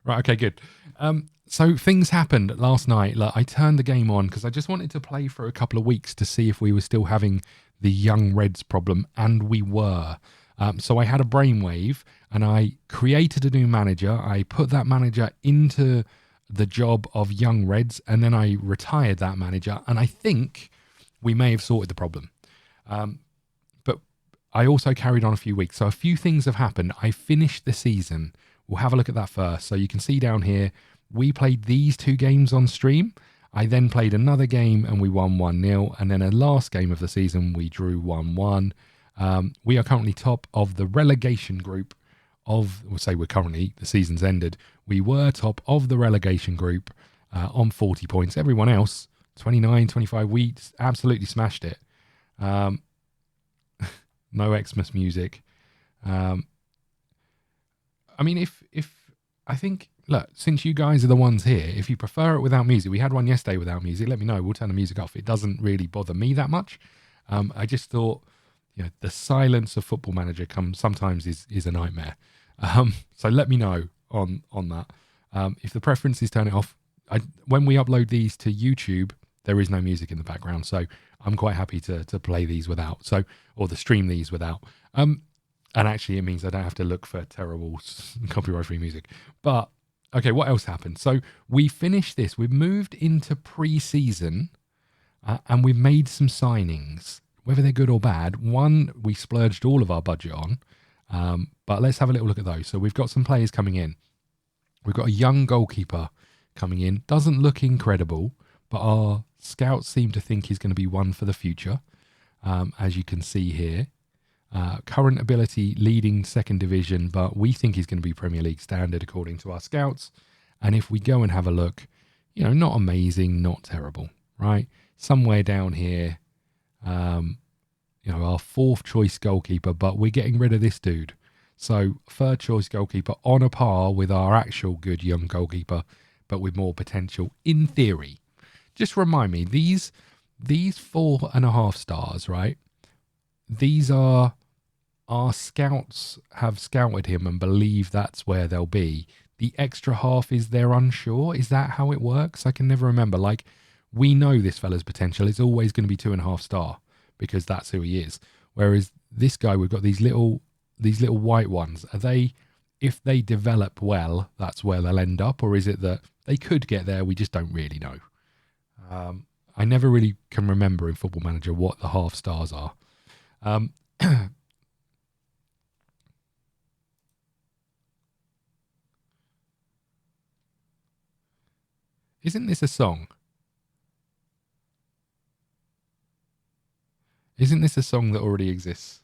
Right, okay, good. So things happened last night. Like, I turned the game on because I just wanted to play for a couple of weeks to see if we were still having the young Reds problem, and we were. So I had a brainwave and I created a new manager. I put that manager into the job of young Reds, and then I retired that manager, and I think we may have sorted the problem. But I also carried on a few weeks. So a few things have happened. I finished the season. We'll have a look at that first. So you can see down here, we played these 2 games on stream. I then played another game and we won 1-0. And then a last game of the season, we drew 1-1. We are currently top of the relegation group of, we'll say we're currently, the season's ended. We were top of the relegation group on 40 points. Everyone else, 29, 25, we absolutely smashed it. No Xmas music. I mean, if I think, look, since you guys are the ones here, if you prefer it without music, we had one yesterday without music, let me know. We'll turn the music off. It doesn't really bother me that much. I just thought, the silence of Football Manager sometimes is a nightmare. So let me know on that. If the preference is turn it off. When we upload these to YouTube, there is no music in the background, so I'm quite happy to play these without. Or to stream these without. And actually, it means I don't have to look for terrible copyright-free music. But okay, what else happened? So we finished this. We've moved into pre-season, and we've made some signings. Whether they're good or bad, one we splurged all of our budget on. But let's have a little look at those. So we've got some players coming in. We've got a young goalkeeper coming in. Doesn't look incredible, but our scouts seem to think he's going to be one for the future, as you can see here. Current ability leading 2nd division, but we think he's going to be Premier League standard according to our scouts. And if we go and have a look, not amazing, not terrible, right? Somewhere down here, our 4th choice goalkeeper, but we're getting rid of this dude. So 3rd choice goalkeeper on a par with our actual good young goalkeeper, but with more potential in theory. Just remind me, these 4.5 stars, right? These are our scouts have scouted him and believe that's where they'll be. The extra half is they're unsure. Is that how it works? I can never remember. Like, we know this fella's potential is always going to be 2.5 star because that's who he is. Whereas this guy, we've got these little white ones. Are they, if they develop well, that's where they'll end up? Or is it that they could get there? We just don't really know. I never really can remember in Football Manager what the half stars are. Isn't this a song? Isn't this a song that already exists?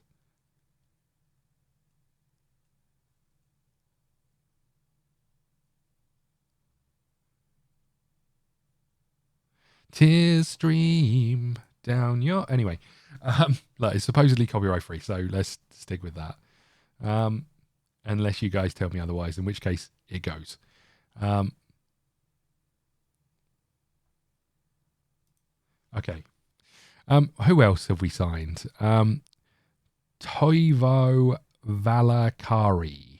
Tears stream down your... Anyway, it's supposedly copyright free, so let's stick with that. Unless you guys tell me otherwise, in which case it goes. Okay. Who else have we signed? Toivo Valakari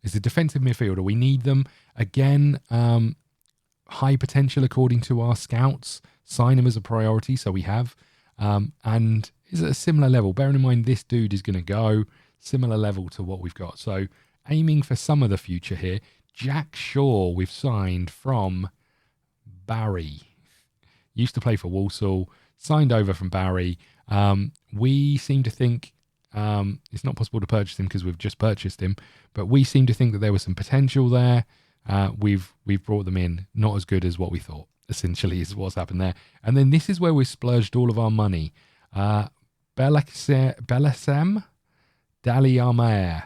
is a defensive midfielder. We need them. Again, high potential according to our scouts. Sign him as a priority, so we have. And is at a similar level. Bearing in mind this dude is going to go similar level to what we've got. So aiming for some of the future here. Jack Shaw we've signed from Barry. Used to play for Walsall. Signed over from Barry. We seem to think it's not possible to purchase him because we've just purchased him, but we seem to think that there was some potential there. We've brought them in, not as good as what we thought, essentially, is what's happened there. And then this is where we splurged all of our money. Bellasem Daliamaer,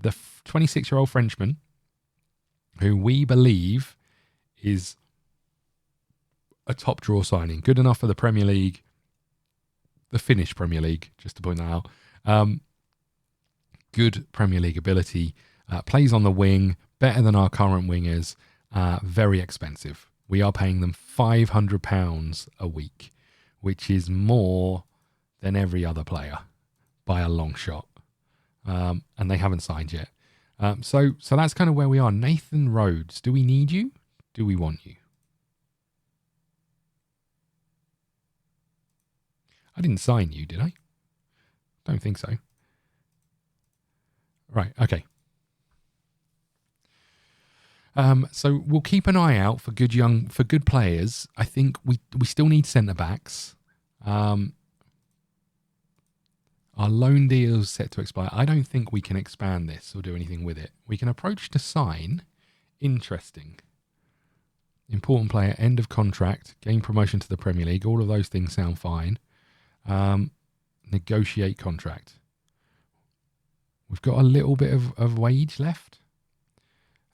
the 26-year-old Frenchman, who we believe is a top draw signing. Good enough for the Premier League, the Finnish Premier League, just to point that out. Good Premier League ability. Plays on the wing, better than our current wingers. Very expensive. We are paying them £500 a week, which is more than every other player by a long shot. And they haven't signed yet. So that's kind of where we are. Nathan Rhodes, do we need you? Do we want you? I didn't sign you, did I? Don't think so. Right, okay. So we'll keep an eye out for good players. I think we still need centre backs. Our loan deal is set to expire. I don't think we can expand this or do anything with it. We can approach to sign. Interesting. Important player, end of contract, gain promotion to the Premier League. All of those things sound fine. Negotiate contract. We've got a little bit of wage left.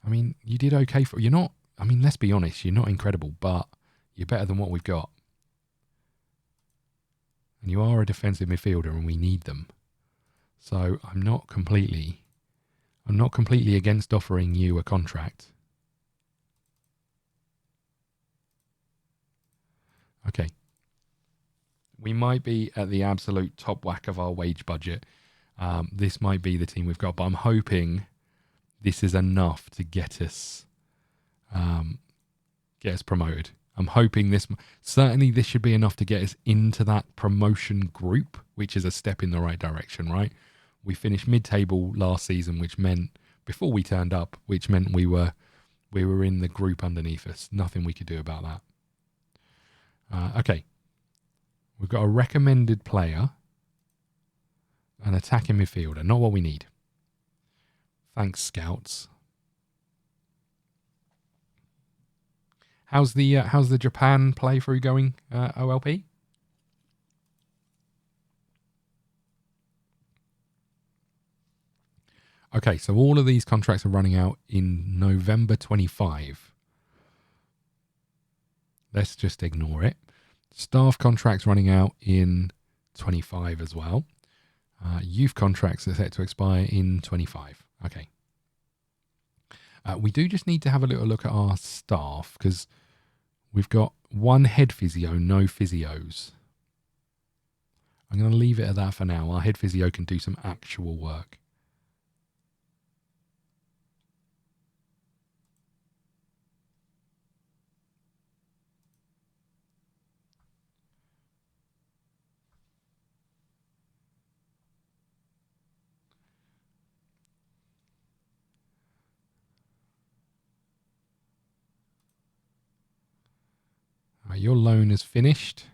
I mean, you did okay for... You're not... I mean, let's be honest. You're not incredible, but you're better than what we've got. And you are a defensive midfielder, and we need them. So I'm not completely against offering you a contract. Okay. We might be at the absolute top whack of our wage budget. This might be the team we've got, but I'm hoping this is enough to get us promoted. I'm hoping this should be enough to get us into that promotion group, which is a step in the right direction, right? We finished mid-table last season, which meant before we turned up, which meant we were in the group underneath us. Nothing we could do about that. Okay. We've got a recommended player, an attacking midfielder, not what we need. Thanks, scouts. How's the Japan playthrough going, OLP? Okay, so all of these contracts are running out in November 25. Let's just ignore it. Staff contracts running out in 25 as well. Youth contracts are set to expire in 25. Okay. We do just need to have a little look at our staff because we've got one head physio, no physios. I'm going to leave it at that for now. Our head physio can do some actual work. Your loan is finished.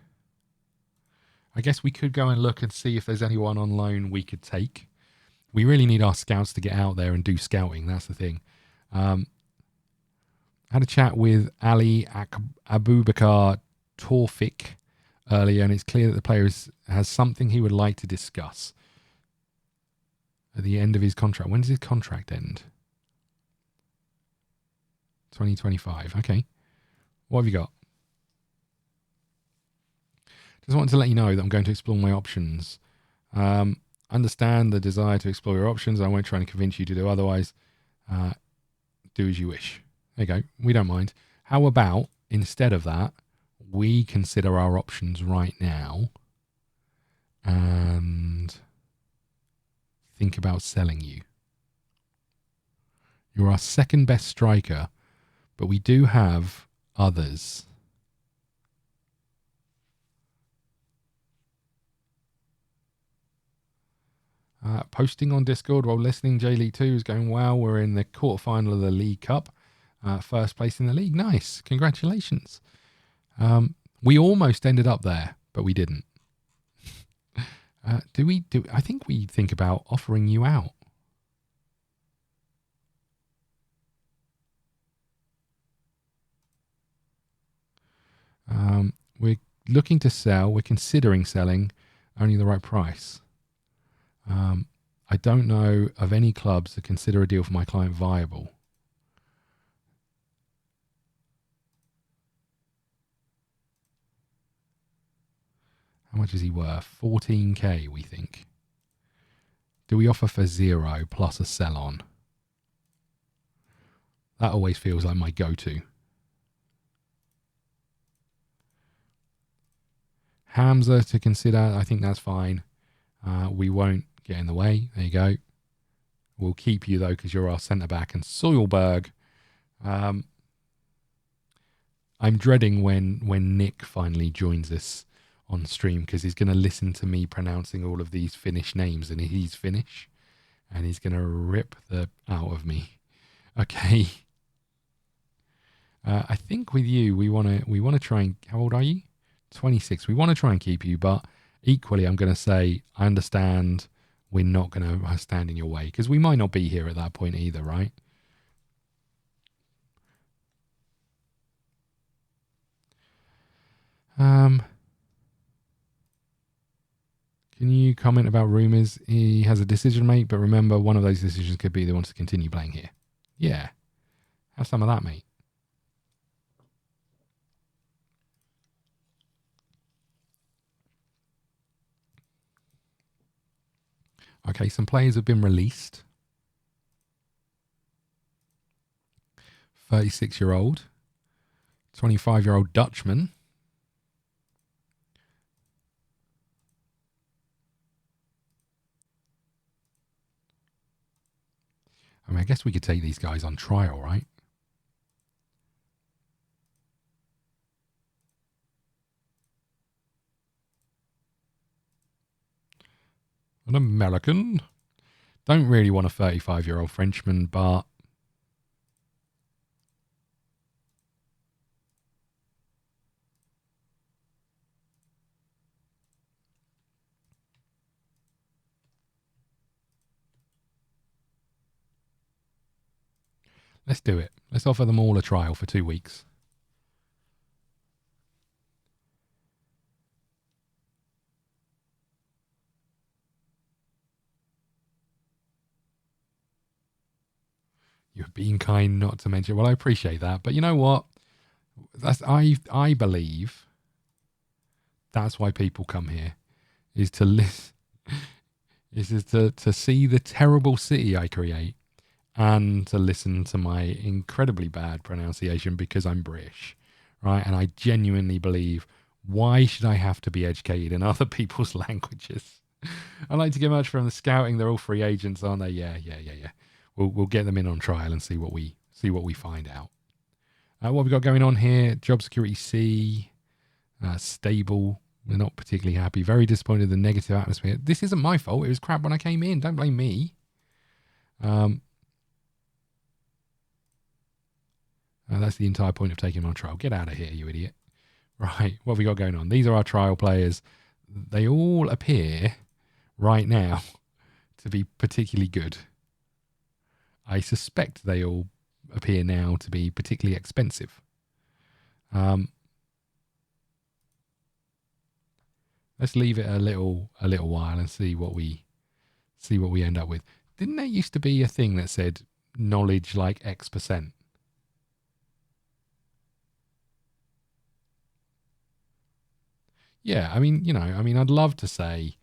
I guess we could go and look and see if there's anyone on loan we could take. We really need our scouts to get out there and do scouting. That's the thing. Had a chat with Ali Abubakar Torfik earlier, and it's clear that the player has something he would like to discuss at the end of his contract. When does his contract end? 2025. Okay. What have you got? Just wanted to let you know that I'm going to explore my options. Understand the desire to explore your options. I won't try and convince you to do otherwise. Do as you wish. There you go. We don't mind. How about, instead of that, we consider our options right now and think about selling you. You're our second best striker, but we do have others. Posting on Discord while listening, J League 2 is going well. We're in the quarterfinal of the League Cup. First place in the league. Nice. Congratulations. We almost ended up there, but we didn't. I think we think about offering you out. We're looking to sell. We're considering selling, only the right price. I don't know of any clubs that consider a deal for my client viable. How much is he worth? 14k, we think. Do we offer for 0 plus a sell on? That always feels like my go-to. Hamza to consider. I think that's fine. We won't get in the way. There you go. We'll keep you, though, because you're our centre-back. And Soilberg, I'm dreading when Nick finally joins us on stream, because he's going to listen to me pronouncing all of these Finnish names, and he's Finnish, and he's going to rip the out of me. Okay. I think with you, we want to try and... How old are you? 26. We want to try and keep you, but equally, I'm going to say, I understand we're not going to stand in your way, because we might not be here at that point either, right? Can you comment about rumours? He has a decision to make, but remember, one of those decisions could be they want to continue playing here. Yeah. Have some of that, mate. Okay, some players have been released. 36-year-old, 25-year-old Dutchman. I mean, I guess we could take these guys on trial, right? An American. Don't really want a 35-year-old Frenchman, but let's do it. Let's offer them all a trial for 2 weeks. You're being kind not to mention. Well, I appreciate that. But you know what? I believe that's why people come here, is to listen, is to see the terrible city I create, and to listen to my incredibly bad pronunciation because I'm British, right? And I genuinely believe, why should I have to be educated in other people's languages? I like to get much from the scouting. They're all free agents, aren't they? Yeah. We'll get them in on trial and see what we find out. What have we got going on here? Job security C, stable. We're not particularly happy. Very disappointed in the negative atmosphere. This isn't my fault. It was crap when I came in. Don't blame me. That's the entire point of taking them on trial. Get out of here, you idiot. Right, what have we got going on? These are our trial players. They all appear right now to be particularly good. I suspect they all appear now to be particularly expensive. Let's leave it a little while and see what we end up with. Didn't there used to be a thing that said knowledge like X%? Yeah, I mean, I'd love to say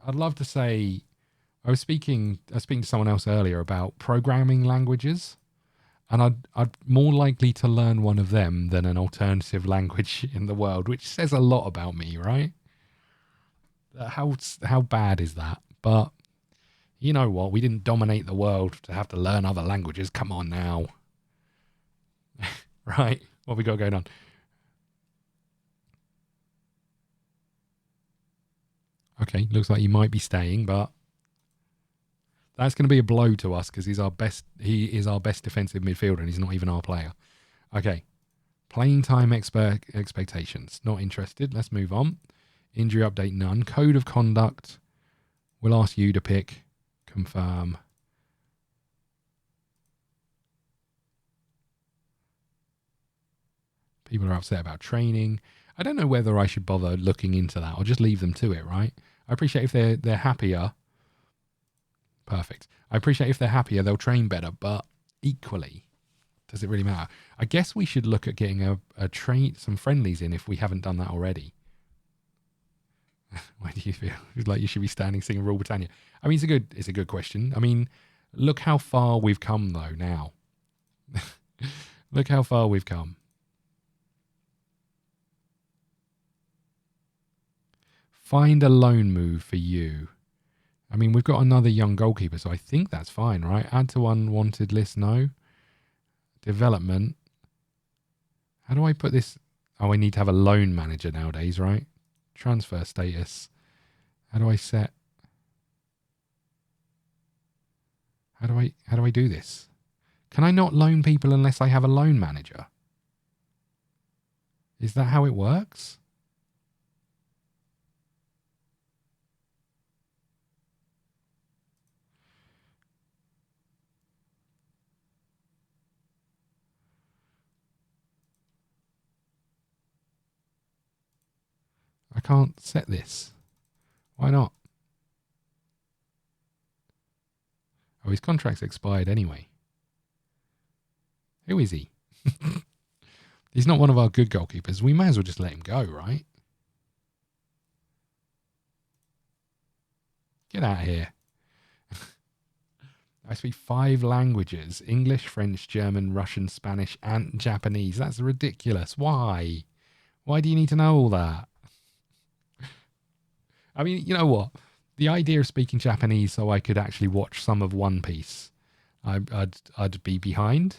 I was speaking to someone else earlier about programming languages, and I'd more likely to learn one of them than an alternative language in the world, which says a lot about me, right? How bad is that? But you know what? We didn't dominate the world to have to learn other languages. Come on now. Right? What have we got going on? Okay, looks like he might be staying, but that's going to be a blow to us because he is our best defensive midfielder, and he's not even our player. Okay. Playing time expectations. Not interested. Let's move on. Injury update, none. Code of conduct. We'll ask you to pick. Confirm. People are upset about training. I don't know whether I should bother looking into that or just leave them to it, right? I appreciate if they're happier. Perfect. I appreciate if they're happier, they'll train better, but equally, does it really matter? I guess we should look at getting some friendlies in if we haven't done that already. Why do you feel like you should be standing singing Rule Britannia? I mean, it's a good question. I mean, look how far we've come though now. Look how far we've come. Find a loan move for you. I mean, we've got another young goalkeeper, so I think that's fine, right? Add to unwanted list, no. Development. How do I put this? Oh, I need to have a loan manager nowadays, right? Transfer status. How do I set? How do I do this? Can I not loan people unless I have a loan manager? Is that how it works? I can't set this. Why not? Oh, his contract's expired anyway. Who is he? He's not one of our good goalkeepers. We may as well just let him go, right? Get out of here. I speak 5 languages: English, French, German, Russian, Spanish, and Japanese. That's ridiculous. Why? Why do you need to know all that? I mean, you know what? The idea of speaking Japanese so I could actually watch some of One Piece, I'd be behind.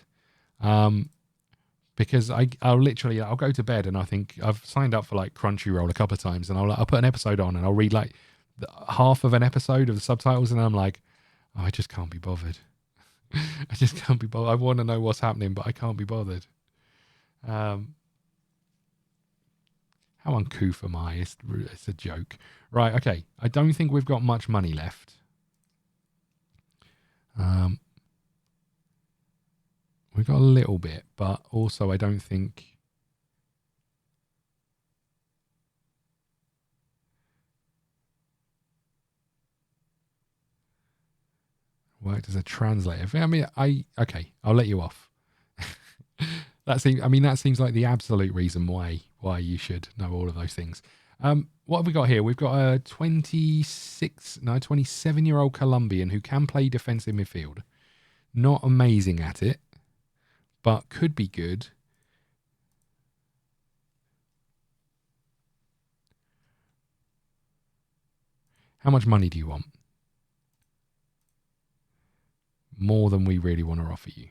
Because I'll go to bed and I think I've signed up for like Crunchyroll a couple of times, and I'll put an episode on and I'll read like half of an episode of the subtitles, and I'm like, oh, I just can't be bothered. I just can't be bothered. I want to know what's happening, but I can't be bothered. How uncouth am I? It's a joke. Right, okay. I don't think we've got much money left. We've got a little bit, but also I don't think... worked as a translator. I mean, okay, I'll let you off. That seems like the absolute reason why you should know all of those things. What have we got here? We've got a 27-year-old Colombian who can play defensive midfield. Not amazing at it, but could be good. How much money do you want? More than we really want to offer you.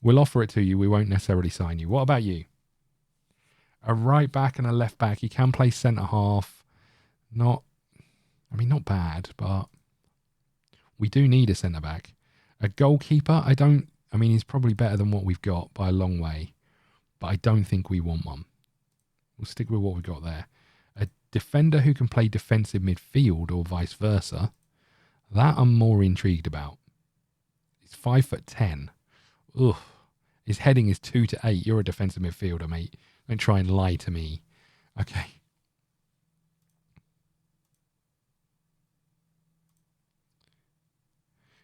We'll offer it to you. We won't necessarily sign you. What about you? A right back and a left back. He can play centre half. Not bad, but we do need a centre back. A goalkeeper, he's probably better than what we've got by a long way, but I don't think we want one. We'll stick with what we've got there. A defender who can play defensive midfield or vice versa. That I'm more intrigued about. He's 5'10". Ugh. His heading is 2 to 8. You're a defensive midfielder, mate. Don't try and lie to me. Okay.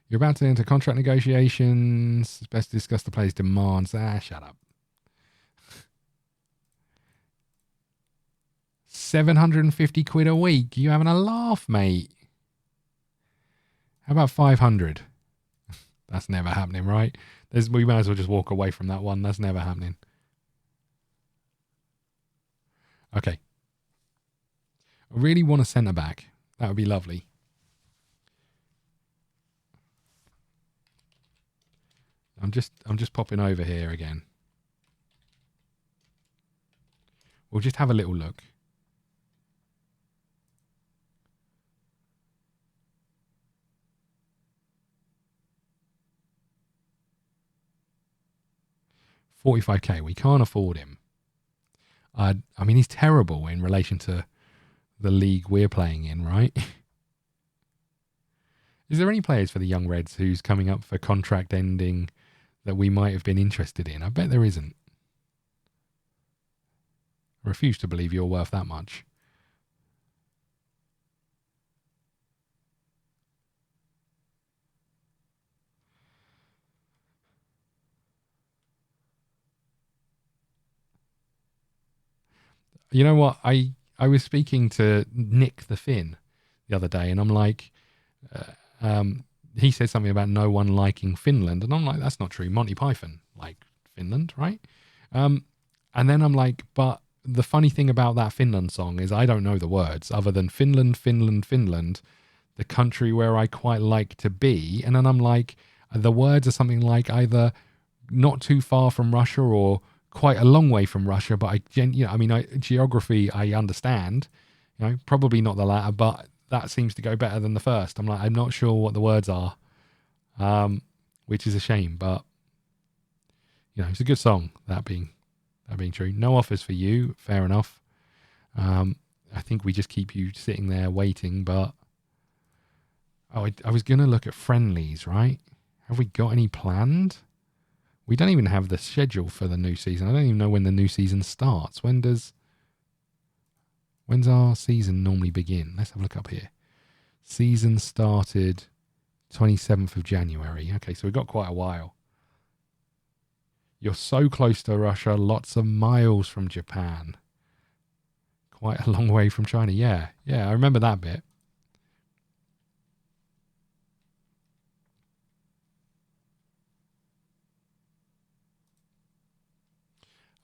You're about to enter contract negotiations. It's best to discuss the player's demands. Shut up. 750 quid a week. You having a laugh, mate? How about 500? That's never happening, right? We might as well just walk away from that one. That's never happening. Okay. I really want a centre back. That would be lovely. I'm just popping over here again. We'll just have a little look. $45k. We can't afford him. He's terrible in relation to the league we're playing in, right? Is there any players for the Young Reds who's coming up for contract ending that we might have been interested in? I bet there isn't. I refuse to believe you're worth that much. You know what? I was speaking to Nick the Finn the other day, and I'm like, he said something about no one liking Finland, and I'm like, that's not true. Monty Python Finland, right? And then I'm like, but the funny thing about that Finland song is I don't know the words other than Finland, Finland, Finland, the country where I quite like to be. And then I'm like, the words are something like either not too far from Russia or quite a long way from Russia. But geography I understand, probably not the latter, but that seems to go better than the first. I'm like, I'm not sure what the words are, which is a shame, but it's a good song. That being true. No offers for you. Fair enough. I think we just keep you sitting there waiting, but I was going to look at friendlies, right? Have we got any planned? We don't even have the schedule for the new season. I don't even know when the new season starts. When's our season normally begin? Let's have a look up here. Season started 27th of January. Okay, so we've got quite a while. You're so close to Russia, lots of miles from Japan. Quite a long way from China. Yeah, I remember that bit.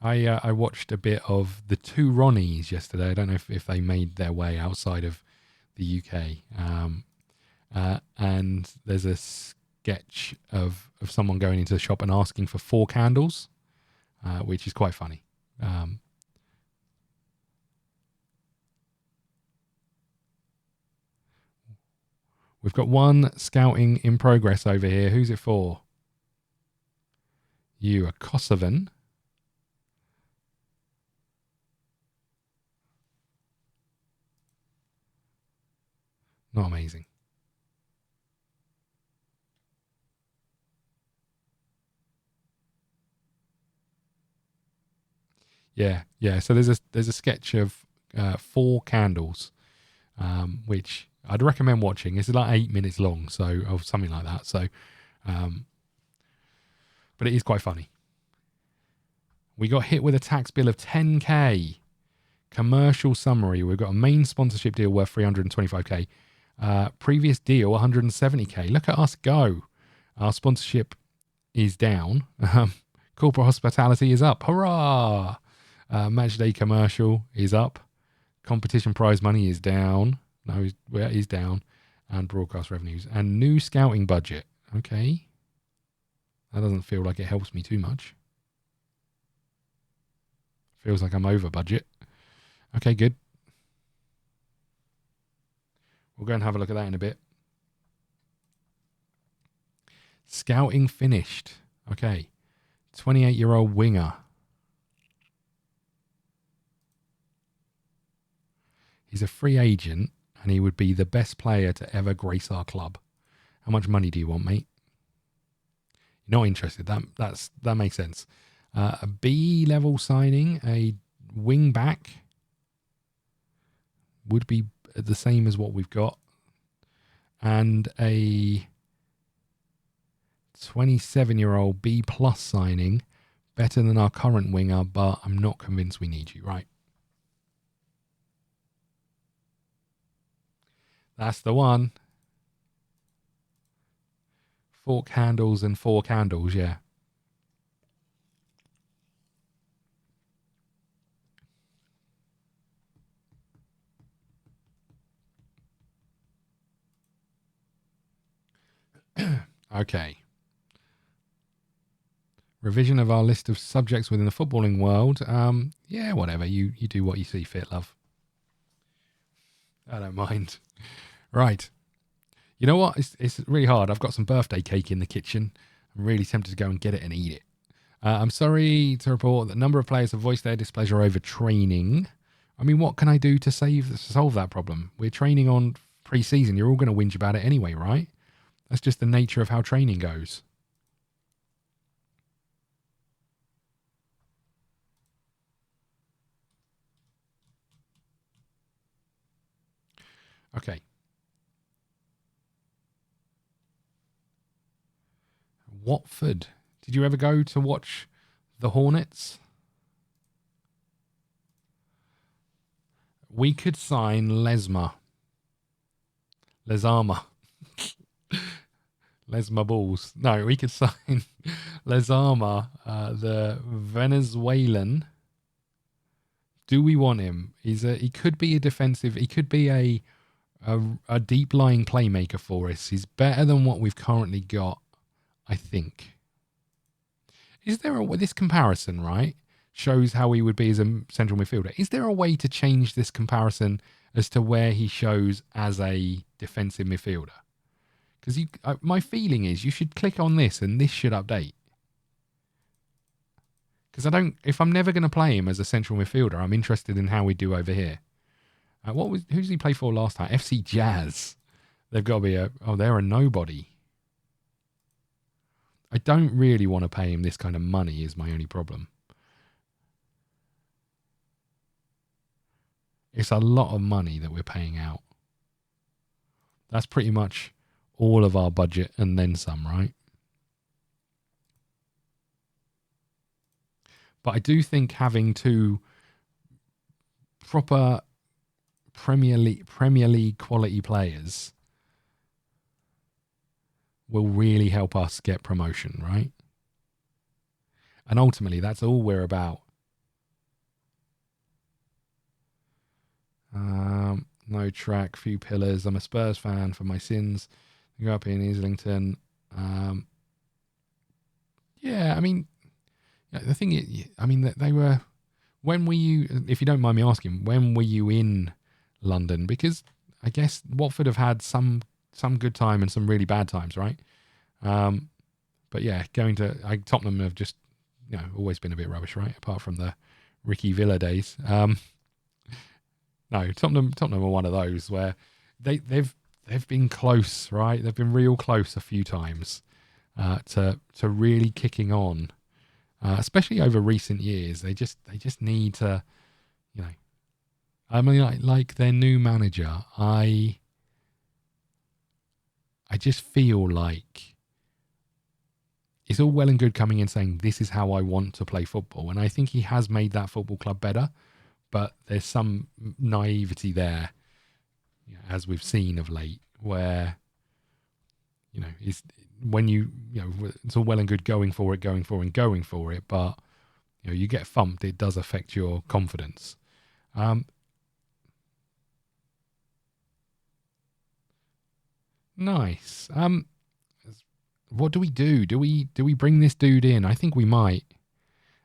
I watched a bit of the two Ronnies yesterday. I don't know if they made their way outside of the UK. And there's a sketch of someone going into the shop and asking for 4 candles, which is quite funny. We've got one scouting in progress over here. Who's it for? You, a Kosovan. Not amazing. Yeah. So there's a sketch of 4 candles, which I'd recommend watching. It's like 8 minutes long, or something like that. So, but it is quite funny. We got hit with a tax bill of 10k. Commercial summary: we've got a main sponsorship deal worth 325k. Previous deal 170k. Look at us go. Our sponsorship is down. Corporate hospitality is up. Hurrah! Match day commercial is up. Competition prize money is down. No, it is down. And broadcast revenues. And new scouting budget. Okay. That doesn't feel like it helps me too much. Feels like I'm over budget. Okay, good. We'll go and have a look at that in a bit. Scouting finished. Okay. 28-year-old winger. He's a free agent and he would be the best player to ever grace our club. How much money do you want, mate? You're not interested. That makes sense. A B-level signing, a wing back, would be the same as what we've got. And a 27-year-old B-plus signing, better than our current winger, but I'm not convinced we need you, right? That's the one. 4 candles and 4 candles, yeah. Okay. Revision of our list of subjects within the footballing world. Yeah, whatever. You do what you see fit, love. I don't mind. Right. You know what? It's really hard. I've got some birthday cake in the kitchen. I'm really tempted to go and get it and eat it. I'm sorry to report that a number of players have voiced their displeasure over training. I mean, what can I do to solve that problem? We're training on pre-season. You're all going to whinge about it anyway, right? That's just the nature of how training goes. Okay. Watford. Did you ever go to watch the Hornets? We could sign Lezama. Les my balls. No, we could sign Lezama, the Venezuelan. Do we want him? He could be a defensive. He could be a deep lying playmaker for us. He's better than what we've currently got, I think. Is there this comparison, right? Shows how he would be as a central midfielder. Is there a way to change this comparison as to where he shows as a defensive midfielder? Because my feeling is you should click on this and this should update. Because if I'm never going to play him as a central midfielder, I'm interested in how we do over here. Who did he play for last time? FC Jazz. They've got to be they're a nobody. I don't really want to pay him this kind of money is my only problem. It's a lot of money that we're paying out. That's pretty much all of our budget and then some, right? But I do think having two proper Premier League quality players will really help us get promotion, right? And ultimately, that's all we're about. No track, few pillars. I'm a Spurs fan for my sins. I grew up in Islington. Yeah, I mean, the thing is, I mean, they were. When were you? If you don't mind me asking, when were you in London? Because I guess Watford have had some good time and some really bad times, right? But yeah, going to Tottenham have just always been a bit rubbish, right? Apart from the Ricky Villa days. No, Tottenham are one of those where they've been close, right? They've been real close a few times to really kicking on, especially over recent years. They just need to, I mean, like their new manager. I just feel like it's all well and good coming in saying this is how I want to play football, and I think he has made that football club better. But there's some naivety there, as we've seen of late, where it's when it's all well and good going for it, but you get thumped, it does affect your confidence. Nice. What do we do? Do we bring this dude in? I think we might.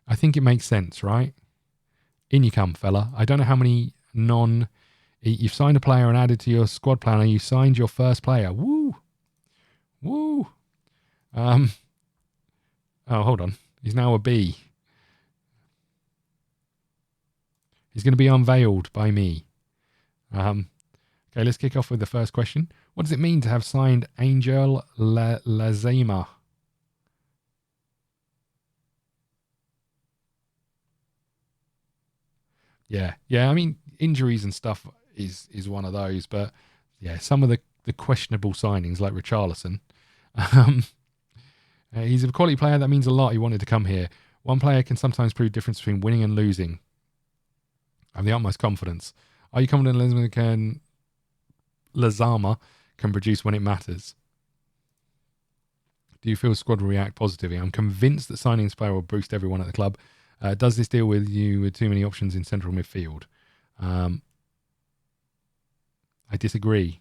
I think it makes sense, right? In you come, fella. I don't know how many you've signed a player and added to your squad planner. You signed your first player. Woo! Woo! Oh, hold on. He's now a B. He's going to be unveiled by me. Okay, let's kick off with the first question. What does it mean to have signed Angel Lazema? Yeah. I mean, injuries and stuff is one of those, but yeah, some of the questionable signings like Richarlison. He's a quality player. That means a lot. He wanted to come here. One player can sometimes prove the difference between winning and losing. I have the utmost confidence. Are you confident Lazama can produce when it matters? Do you feel squad will react positively? I'm convinced that signing this player will boost everyone at the club. Does this deal with you with too many options in central midfield? I disagree.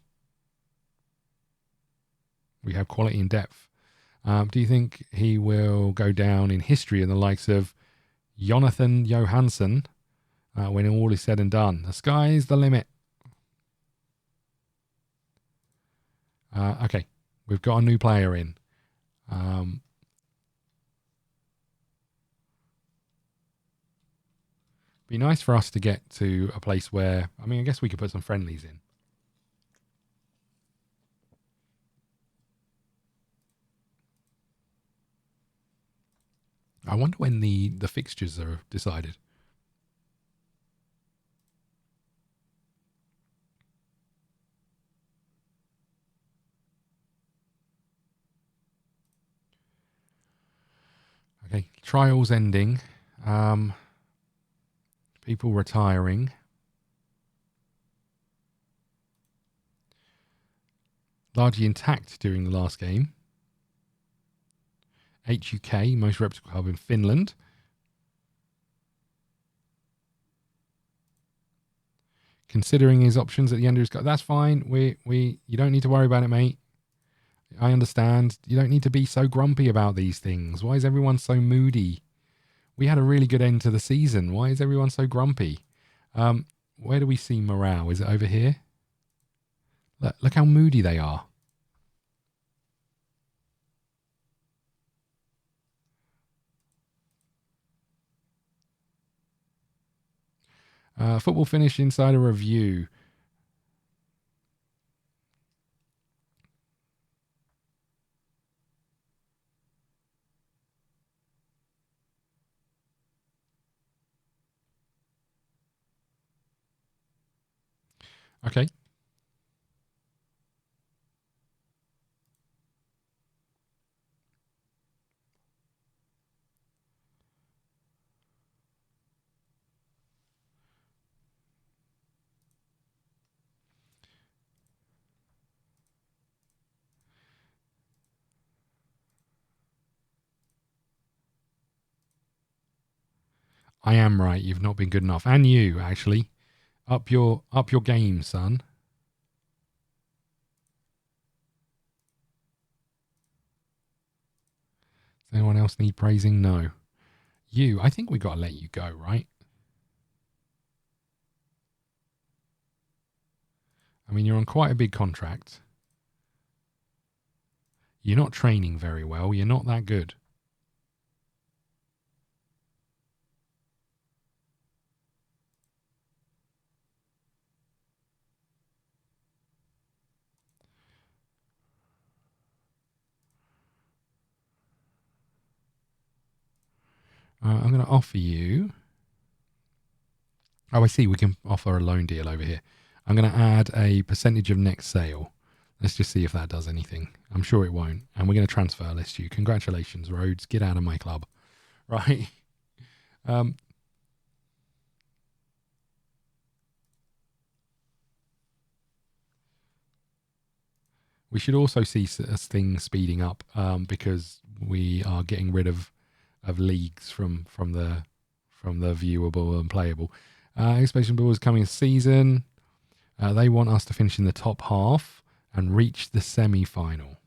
We have quality and depth. Do you think he will go down in history in the likes of Jonathan Johansson when all is said and done? The sky's the limit. Okay, we've got a new player in. Be nice for us to get to a place where, I mean, I guess we could put some friendlies in. I wonder when the fixtures are decided. Okay, trials ending. People retiring. Largely intact during the last game. HUK, most reputable club in Finland. Considering his options at the end of his contract. That's fine. You don't need to worry about it, mate. I understand. You don't need to be so grumpy about these things. Why is everyone so moody? We had a really good end to the season. Why is everyone so grumpy? Where do we see morale? Is it over here? Look how moody they are. Football Finish Insider Review. Okay. I am right. You've not been good enough. And you, actually. Up your game, son. Does anyone else need praising? No. You, I think we got to let you go, right? I mean, you're on quite a big contract. You're not training very well. You're not that good. I'm going to offer you... Oh, I see. We can offer a loan deal over here. I'm going to add a percentage of next sale. Let's just see if that does anything. I'm sure it won't. And we're going to transfer list you. Congratulations, Rhodes. Get out of my club. Right. We should also see things speeding up because we are getting rid of leagues from the viewable and playable. Expansion Ball is coming this season. They want us to finish in the top half and reach the semi-final.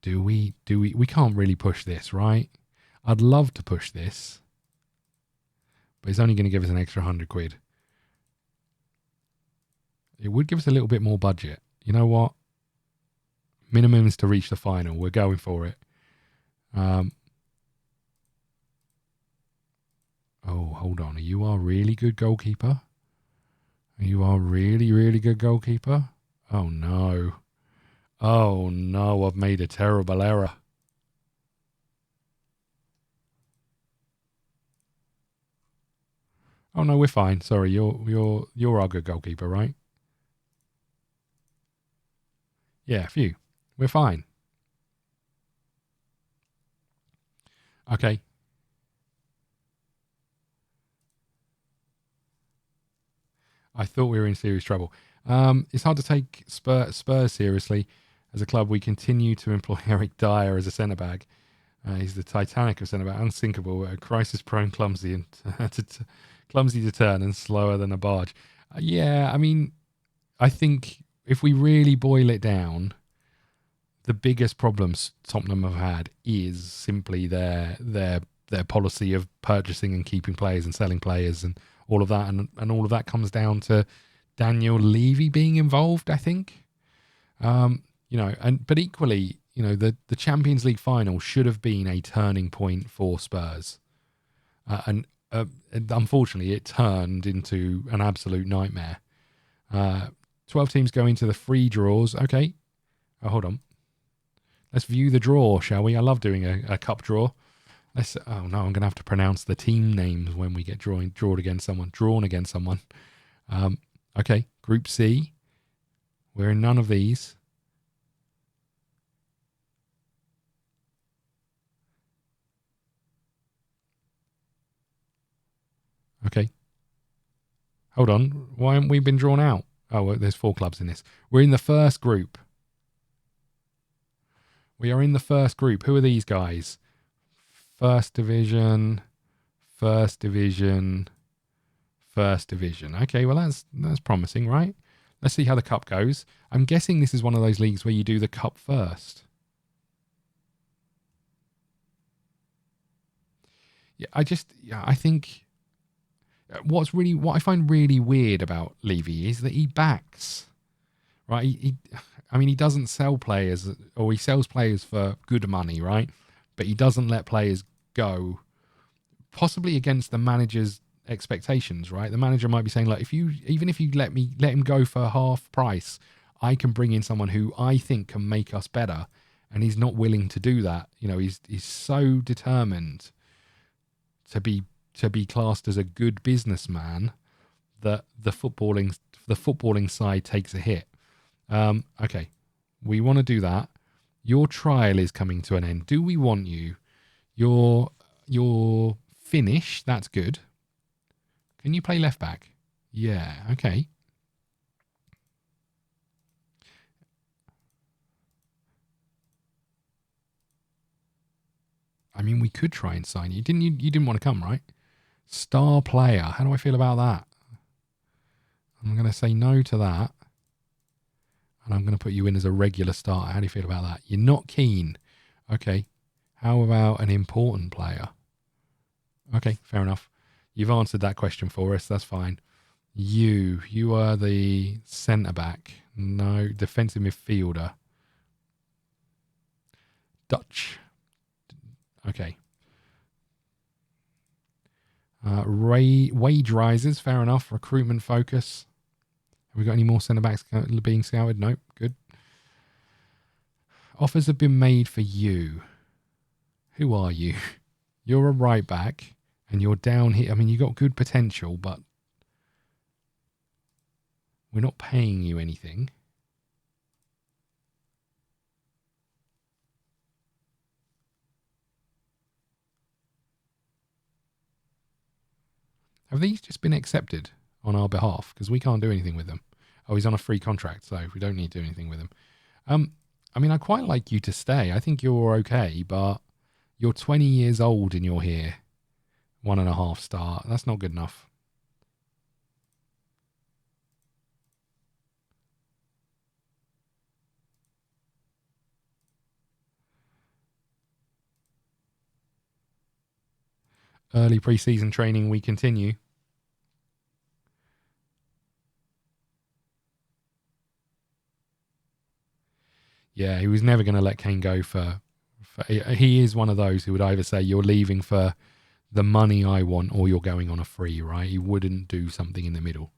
Do we? We can't really push this, right? I'd love to push this, but it's only going to give us an extra 100 quid. It would give us a little bit more budget. You know what? Minimum is to reach the final. We're going for it. Oh, hold on. You are really good goalkeeper? You are really, really good goalkeeper? Oh, no. Oh, no. I've made a terrible error. Oh, no, we're fine. Sorry, you're our good goalkeeper, right? Yeah, phew. We're fine. Okay. I thought we were in serious trouble. It's hard to take Spurs seriously. As a club, we continue to employ Eric Dyer as a centre-back. He's the Titanic of centre-back, unsinkable, crisis-prone, clumsy, and clumsy to turn and slower than a barge. Yeah, I mean, I think if we really boil it down, the biggest problems Tottenham have had is simply their policy of purchasing and keeping players and selling players and all of that, and all of that comes down to Daniel Levy being involved, I think. But equally, the Champions League final should have been a turning point for Spurs, and unfortunately, it turned into an absolute nightmare. 12 teams go into the free draws. Okay, hold on. Let's view the draw, shall we? I love doing a cup draw. Oh no, I'm going to have to pronounce the team names when we get drawn against someone. Okay, Group C. We're in none of these. Okay. Hold on. Why haven't we been drawn out? Oh, well, there's 4 clubs in this. We're in the first group. We are in the first group. Who are these guys? First division, first division, first division. Okay, well that's promising, right? Let's see how the cup goes. I'm guessing this is one of those leagues where you do the cup first. Yeah, I think what I find really weird about Levy is that he backs, right? I mean, he doesn't sell players, or he sells players for good money, right? But he doesn't let players go, possibly against the manager's expectations, right? The manager might be saying, like, even if you let him go for half price, I can bring in someone who I think can make us better, and he's not willing to do that. You know, he's so determined to be classed as a good businessman that the footballing side takes a hit. Okay, we want to do that. Your trial is coming to an end. Do we want you? Your finish, that's good. Can you play left back? Yeah, okay. I mean, we could try and sign you. You didn't want to come, right? Star player. How do I feel about that? I'm going to say no to that. And I'm going to put you in as a regular starter. How do you feel about that? You're not keen. Okay. How about an important player? Okay, fair enough. You've answered that question for us. That's fine. You are the centre back. No, defensive midfielder. Dutch. Okay. Wage rises. Fair enough. Recruitment focus. Have we got any more centre backs being scouted? Nope. Good. Offers have been made for you. Who are you? You're a right back and you're down here. I mean, you've got good potential, but we're not paying you anything. Have these just been accepted on our behalf? Because we can't do anything with them. Oh, he's on a free contract, so we don't need to do anything with him. I mean, I quite like you to stay. I think you're okay, but you're 20 years old and you're here. 1.5 star. That's not good enough. Early pre-season training, we continue. Yeah, he was never going to let Kane go for. He is one of those who would either say you're leaving for the money I want or you're going on a free, right? He wouldn't do something in the middle.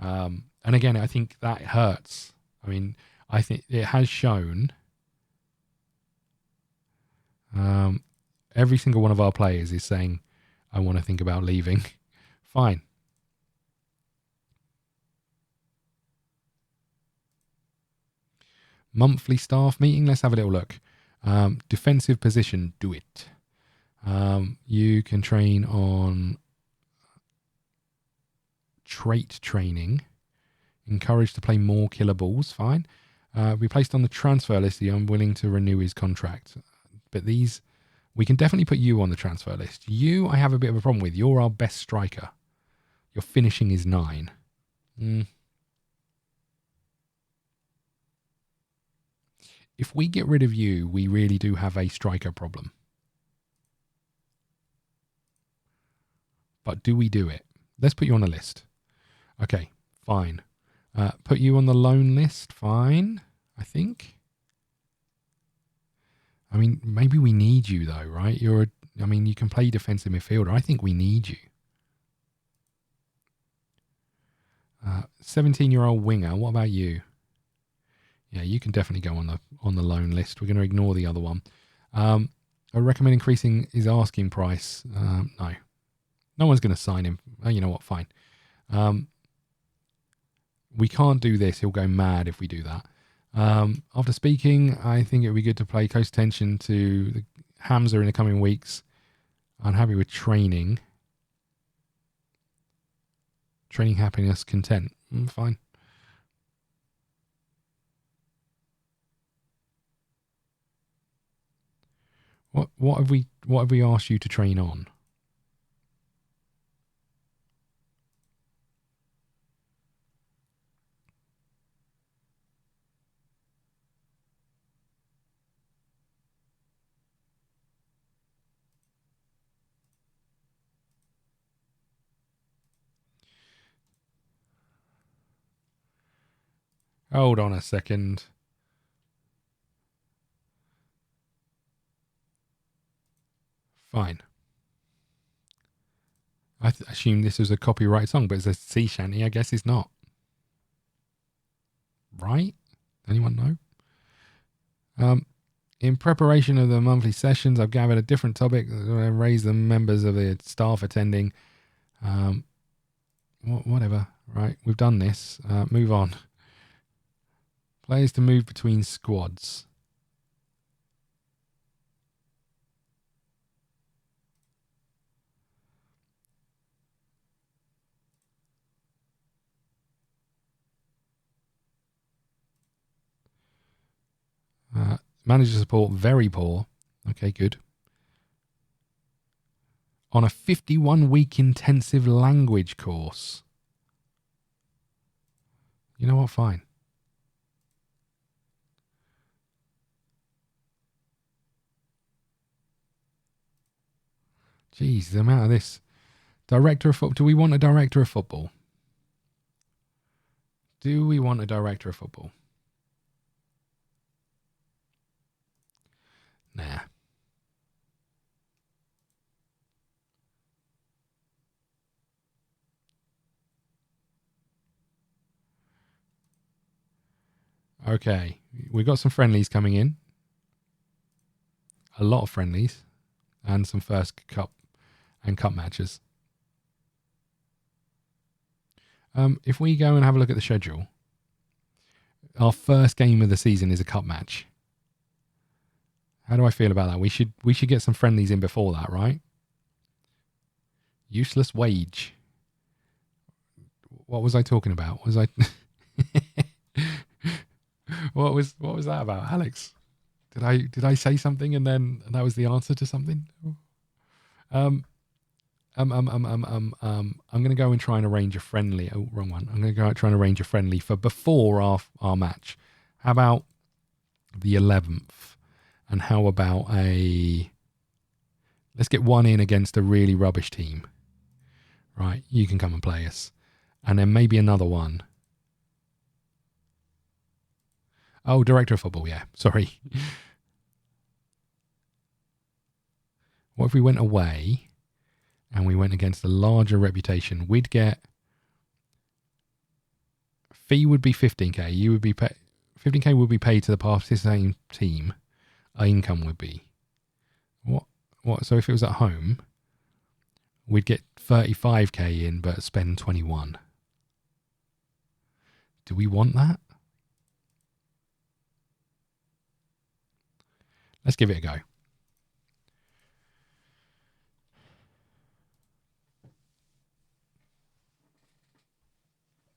And again, I think that hurts. I mean, I think it has shown every single one of our players is saying, I want to think about leaving. Fine. Monthly staff meeting. Let's have a little look. Defensive position. Do it. You can train on trait training. Encouraged to play more killer balls. Fine. Be placed on the transfer list. I'm willing to renew his contract. But these, we can definitely put you on the transfer list. You, I have a bit of a problem with. You're our best striker. Your finishing is 9. If we get rid of you, we really do have a striker problem. But do we do it? Let's put you on a list. Okay, fine. Put you on the loan list. Fine, I think. I mean, maybe we need you though, right? I mean, you can play defensive midfielder. I think we need you. 17-year-old winger. What about you? Yeah, you can definitely go on the loan list. We're going to ignore the other one. I recommend increasing his asking price. No one's going to sign him. Oh, you know what? Fine. We can't do this. He'll go mad if we do that. After speaking, I think it would be good to pay close attention to the Hamza in the coming weeks. I'm happy with training. Training, happiness, content. Fine. What have we asked you to train on? Hold on a second. Fine. I assume this was a copyright song, but it's a sea shanty. I guess it's not. Right? Anyone know? In preparation of the monthly sessions, I've gathered a different topic and raised the members of the staff attending. Whatever. Right, we've done this. Move on. Players to move between squads. Manager support, very poor. Okay, good. On a 51-week intensive language course. You know what? Fine. Jeez, the amount of this. Director of football. Do we want a director of football? Do we want a director of football? Nah. Okay. We've got some friendlies coming in. A lot of friendlies. And some first cup and cup matches. If we go and have a look at the schedule, our first game of the season is a cup match. How do I feel about that? We should get some friendlies in before that, right? Useless wage. What was I talking about? Was I what was that about, Alex? Did I say something and then that was the answer to something? I'm going to go and try and arrange a friendly. Oh, wrong one. I'm going to go try and arrange a friendly for before our match. How about the 11th? And how about let's get one in against a really rubbish team. Right, you can come and play us. And then maybe another one. Oh, director of football, yeah. Sorry. What if we went away and we went against a larger reputation? We'd get... Fee would be 15k. You would be 15k would be paid to the participating team. Our income would be... What? So if it was at home, we'd get 35k in, but spend 21. Do we want that? Let's give it a go.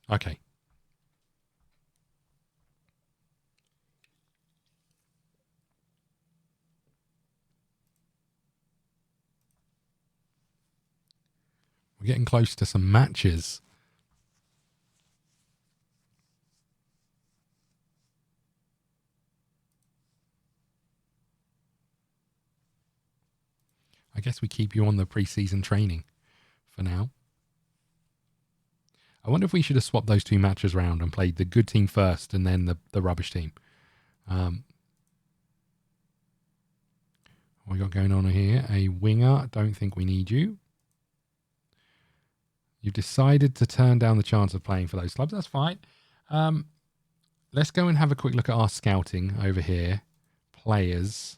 Okay. We're getting close to some matches. I guess we keep you on the pre-season training for now. I wonder if we should have swapped those two matches around and played the good team first and then the rubbish team. What we got going on here? A winger. Don't think we need you. You've decided to turn down the chance of playing for those clubs. That's fine. Let's go and have a quick look at our scouting over here. Players.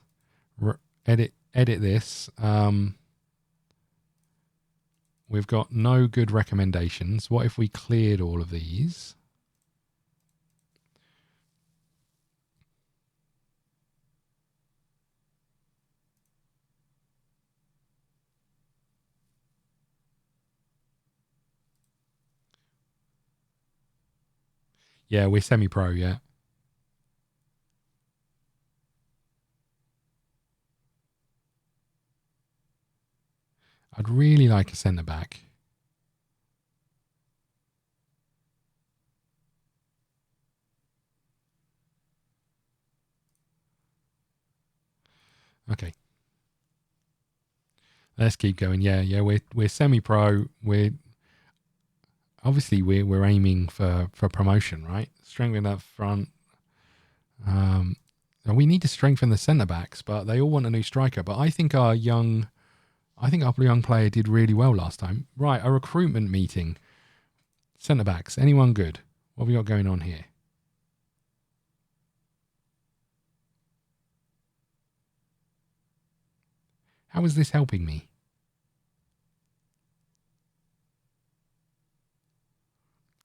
Edit this. We've got no good recommendations. What if we cleared all of these? Yeah, we're semi-pro, yeah. I'd really like a centre back. Okay. Let's keep going. Yeah. We're semi-pro. We're obviously we're aiming for promotion, right? Strengthen up front. And we need to strengthen the centre backs, but they all want a new striker. But I think our young player did really well last time. Right, a recruitment meeting. Centre backs. Anyone good? What have we got going on here? How is this helping me?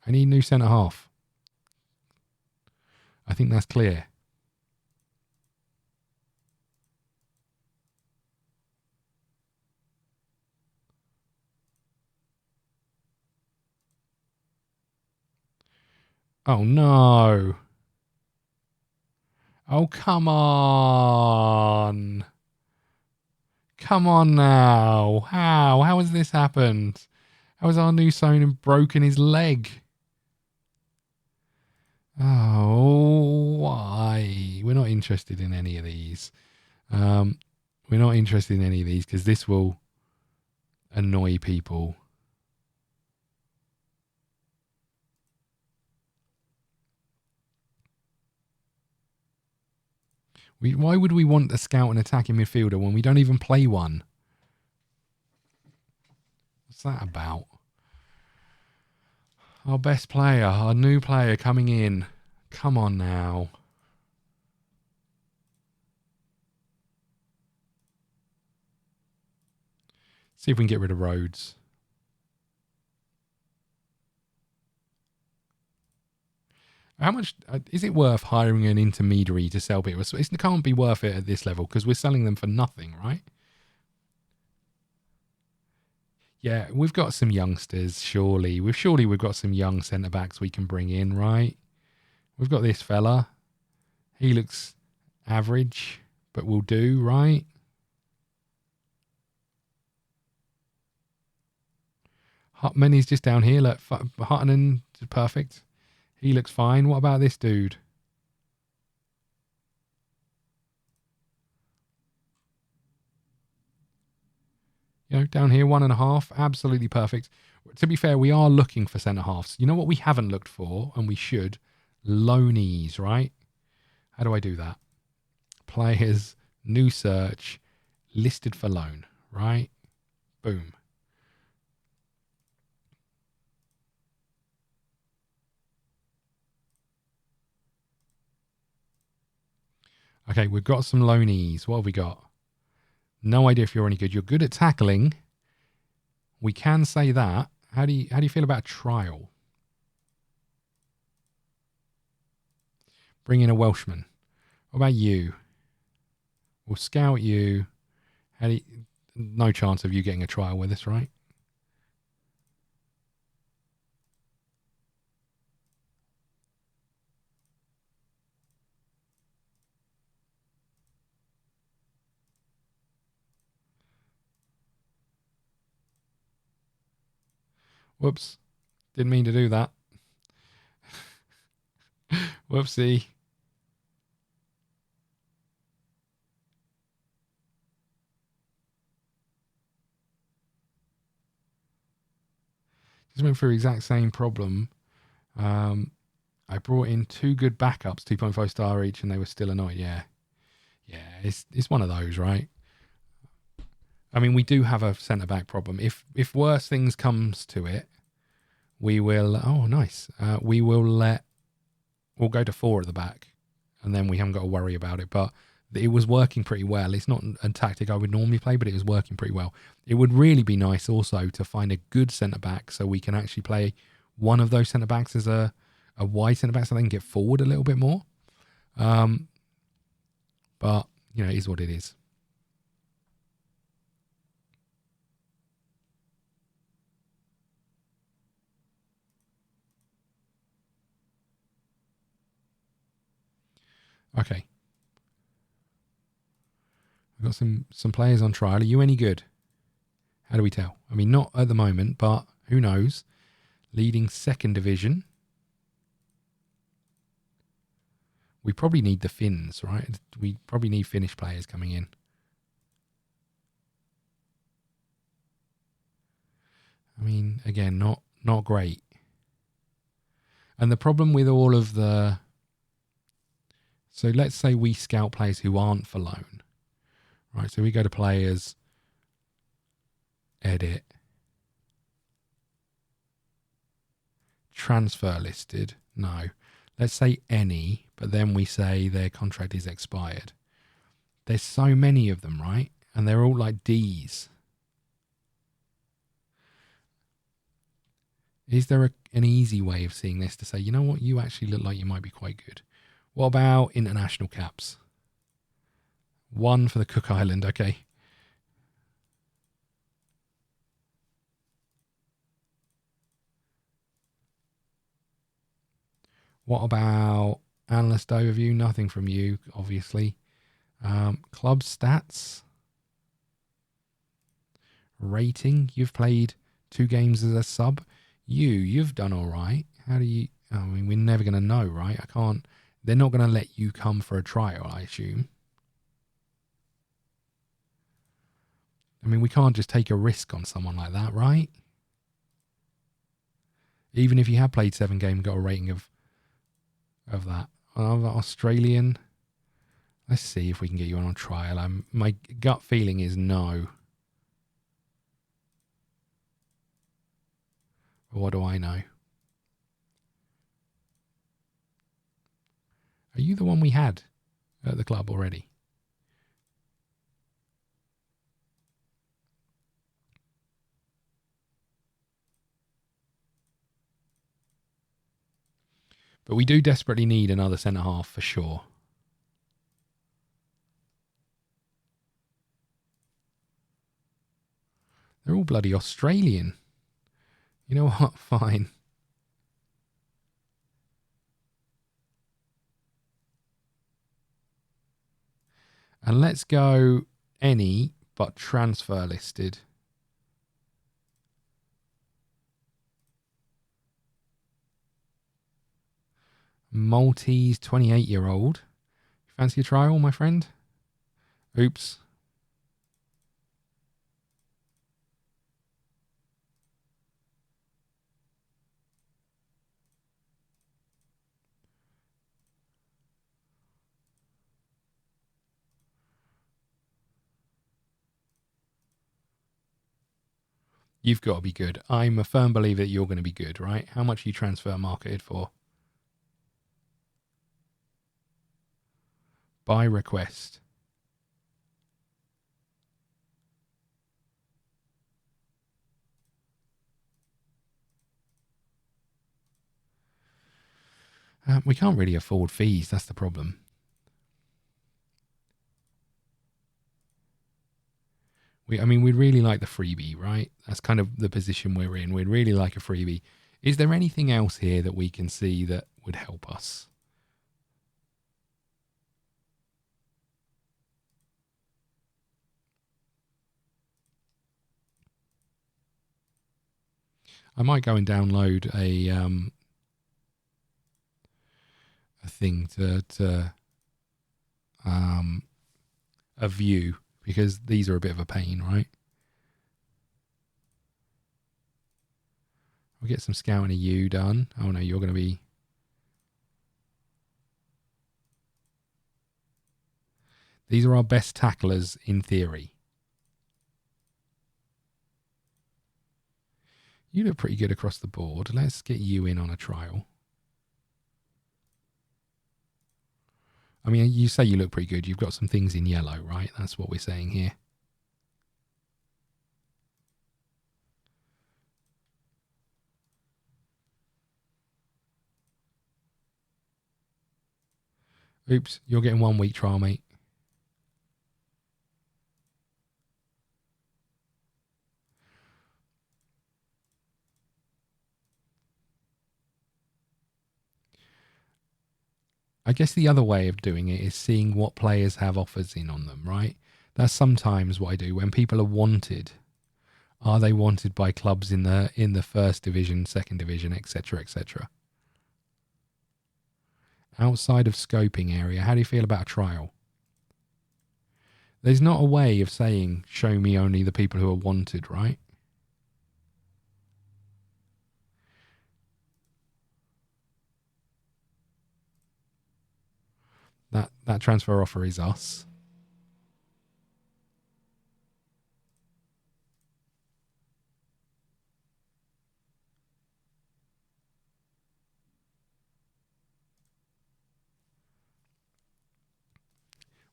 I need new centre half. I think that's clear. Oh no. Oh, come on. Come on now. How? How has this happened? How has our new signing broken his leg? Oh, why? We're not interested in any of these. We're not interested in any of these because this will annoy people. Why would we want a scout and attacking midfielder when we don't even play one? What's that about? Our best player, our new player coming in. Come on now. See if we can get rid of Rhodes. How much is it worth hiring an intermediary to sell people? It can't be worth it at this level because we're selling them for nothing, right? Yeah, we've got some youngsters, surely. We've got some young centre-backs we can bring in, right? We've got this fella. He looks average, but will do, right? Hutman is just down here. Look, Hutton is perfect. He looks fine. What about this dude? You know, down here, 1.5. Absolutely perfect. To be fair, we are looking for centre halves. You know what we haven't looked for, and we should? Loanees, right? How do I do that? Players, new search, listed for loan, right? Boom. Okay, we've got some loanees. What have we got? No idea if you're any good. You're good at tackling. We can say that. How do you feel about trial? Bring in a Welshman. What about you? We'll scout you. No chance of you getting a trial with us, right? Whoops. Didn't mean to do that. Whoopsie. Just went through the exact same problem. I brought in 2 good backups, 2.5 star each, and they were still annoyed. Yeah. It's one of those, right? I mean, we do have a centre back problem. If worse things comes to it, we will. Oh, nice. We'll go to 4 at the back, and then we haven't got to worry about it. But it was working pretty well. It's not a tactic I would normally play, but it was working pretty well. It would really be nice also to find a good centre back so we can actually play one of those centre backs as a wide centre back so they can get forward a little bit more. But you know, it is what it is. Okay. We've got some players on trial. Are you any good? How do we tell? I mean, not at the moment, but who knows? Leading second division. We probably need the Finns, right? We probably need Finnish players coming in. I mean, again, not great. And the problem with all of the... So let's say we scout players who aren't for loan. Right, so we go to players, edit, transfer listed. No. Let's say any, but then we say their contract is expired. There's so many of them, right? And they're all like Ds. Is there an easy way of seeing this to say, you know what, you actually look like you might be quite good? What about international caps? 1 for the Cook Island, okay. What about analyst overview? Nothing from you, obviously. Club stats. Rating. You've played 2 games as a sub. You've done all right. How do you... I mean, we're never going to know, right? I can't... They're not going to let you come for a trial, I assume. I mean, we can't just take a risk on someone like that, right? Even if you have played 7 games, got a rating of that. Australian. Let's see if we can get you on a trial. My gut feeling is no. But what do I know? Are you the one we had at the club already? But we do desperately need another centre-half for sure. They're all bloody Australian. You know what? Fine. And let's go any but transfer listed. Maltese 28-year-old. Fancy a trial, my friend? Oops. You've got to be good. I'm a firm believer that you're going to be good, right? How much are you transfer marketed for? By request. We can't really afford fees. That's the problem. I mean, we'd really like the freebie, right? That's kind of the position we're in. We'd really like a freebie. Is there anything else here that we can see that would help us? I might go and download a thing to a view, because these are a bit of a pain, right? We'll get some scouting of you done. Oh no, you're going to be... These are our best tacklers in theory. You look pretty good across the board. Let's get you in on a trial. I mean, you say you look pretty good. You've got some things in yellow, right? That's what we're saying here. Oops, you're getting 1 week trial, mate. I guess the other way of doing it is seeing what players have offers in on them, right? That's sometimes what I do. When people are wanted, Are they wanted by clubs in the first division, second division, etc., etc.? Outside of scoping area, how do you feel about a trial? There's not a way of saying, show me only the people who are wanted, right? That transfer offer is us.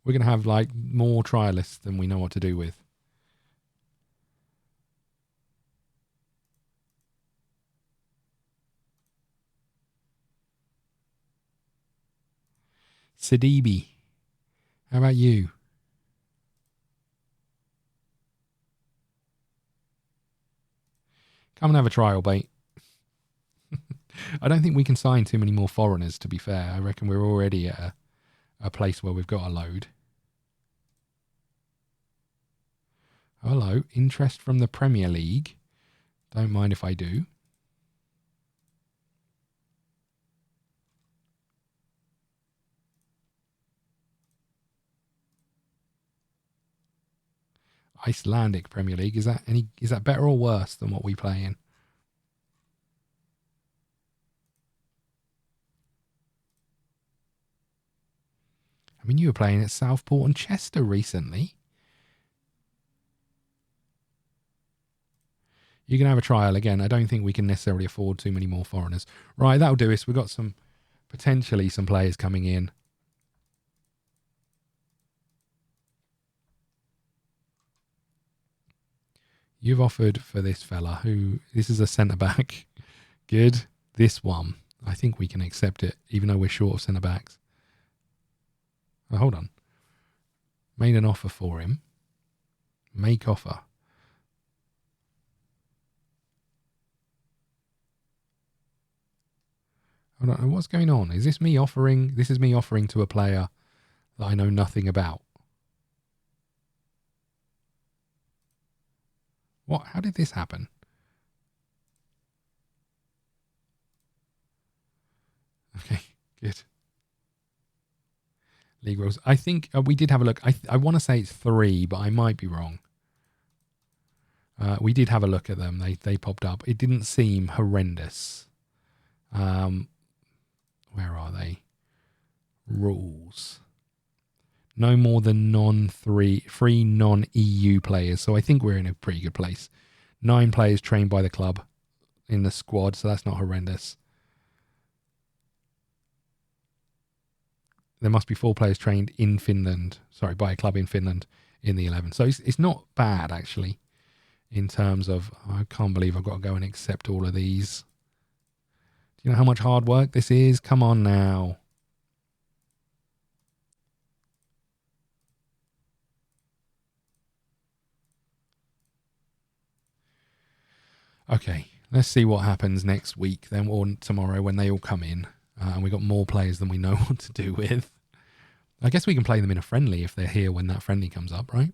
We're going to have like more trialists than we know what to do with. Sidibe, how about you? Come and have a trial, bait. I don't think we can sign too many more foreigners, to be fair. I reckon we're already at a place where we've got a load. Hello, interest from the Premier League. Don't mind if I do. Icelandic Premier League, is that better or worse than what we play in? I mean, you were playing at Southport and Chester recently. You can have a trial again. I don't think we can necessarily afford too many more foreigners. Right, that'll do us. We've got potentially some players coming in. You've offered for this fella this is a centre-back. Good. This one, I think we can accept it, even though we're short of centre-backs. Oh, hold on. Made an offer for him. Make offer. Hold on. What's going on? Is this me offering? This is me offering to a player that I know nothing about. What? How did this happen? Okay, good. League rules. I think we did have a look. I want to say it's 3, but I might be wrong. We did have a look at them. They popped up. It didn't seem horrendous. Where are they? Rules. No more than free non-EU players. So I think we're in a pretty good place. 9 players trained by the club in the squad, so that's not horrendous. There must be 4 players trained in Finland. Sorry, by a club in Finland in the 11. So it's not bad, actually, in terms of, I can't believe I've got to go and accept all of these. Do you know how much hard work this is? Come on now. Okay, let's see what happens next week then, or tomorrow when they all come in. And we've got more players than we know what to do with. I guess we can play them in a friendly if they're here when that friendly comes up, right?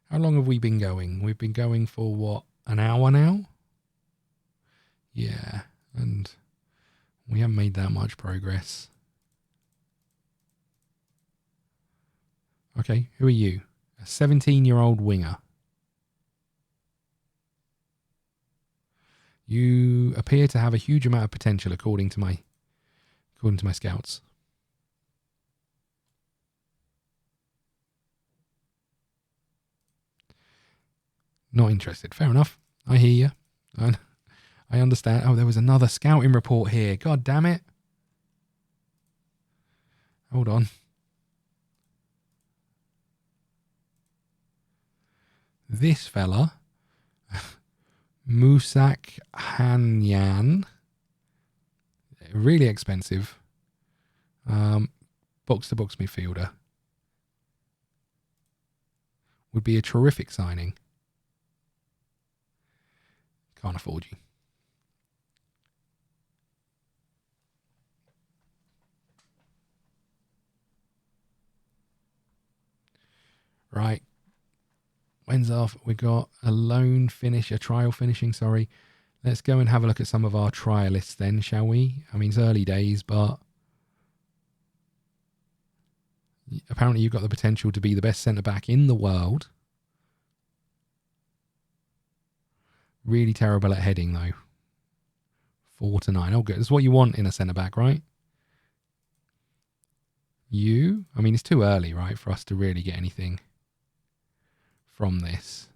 How long have we been going? We've been going for, what, an hour now? Yeah, and we haven't made that much progress. Okay, who are you? A 17-year-old winger. You appear to have a huge amount of potential according to my scouts. Not interested. Fair enough. I hear you. I understand. Oh, there was another scouting report here. God damn it. Hold on. This fella, Musak Hanyan, really expensive. Box-to-box midfielder. Would be a terrific signing. Can't afford you. Right. When's off? We got a loan finish, a trial finishing, sorry. Let's go and have a look at some of our trialists then, shall we? I mean, it's early days, but apparently you've got the potential to be the best centre-back in the world. Really terrible at heading, though. 4 to 9. Oh, good. That's what you want in a centre-back, right? I mean, it's too early, right, for us to really get anything from this.